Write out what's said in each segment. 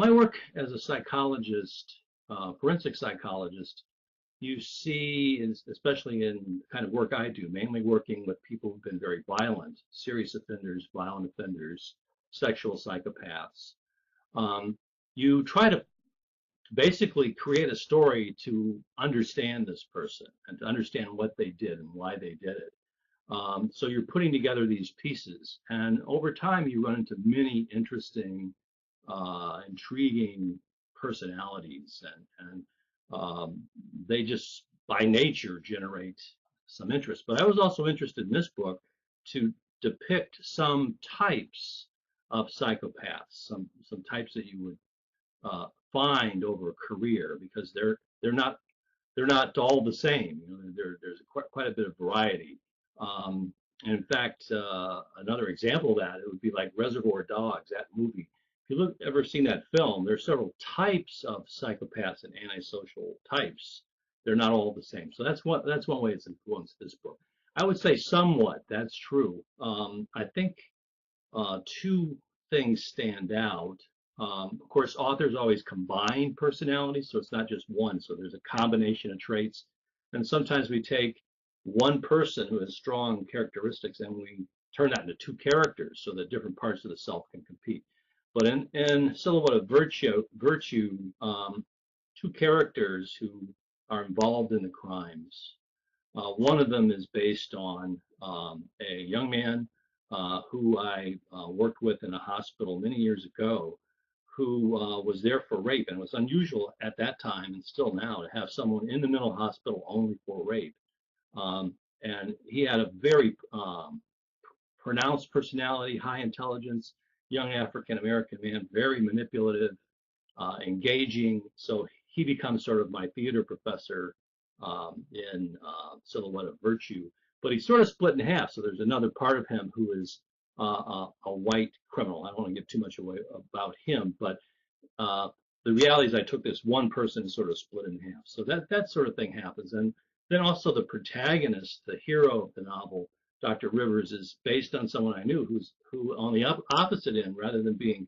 my work as a psychologist, forensic psychologist, you see, especially in kind of work I do, mainly working with people who've been very violent, serious offenders, violent offenders, sexual psychopaths. You try to basically create a story to understand this person and to understand what they did and why they did it. So you're putting together these pieces, and over time you run into many interesting, intriguing personalities, and they just by nature generate some interest. But I was also interested in this book to depict some types of psychopaths, some types that you would find over a career, because they're not all the same. You know, there's quite a bit of variety. And in fact, another example of that, it would be like Reservoir Dogs, that movie. If you ever seen that film, there's several types of psychopaths and antisocial types. They're not all the same. So that's one way it's influenced this book. I would say somewhat, that's true. I think two things stand out. Of course, authors always combine personalities, so it's not just one. So there's a combination of traits. And sometimes we take one person who has strong characteristics and we turn that into two characters so that different parts of the self can compete. But in Silhouette of Virtue, two characters who are involved in the crimes. One of them is based on a young man who I worked with in a hospital many years ago, who was there for rape, and it was unusual at that time and still now to have someone in the mental hospital only for rape. And he had a very pronounced personality, high intelligence, young African-American man, very manipulative, engaging. So he becomes sort of my theater professor in Silhouette of Virtue. But he's sort of split in half. So there's another part of him who is a white criminal. I don't want to give too much away about him, but the reality is I took this one person and sort of split in half. So that sort of thing happens. And then also the protagonist, the hero of the novel, Dr. Rivers, is based on someone I knew who on the opposite end, rather than being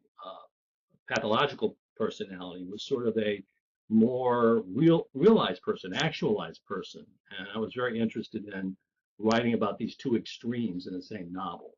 pathological personality, was sort of a more realized person, actualized person. And I was very interested in writing about these two extremes in the same novel.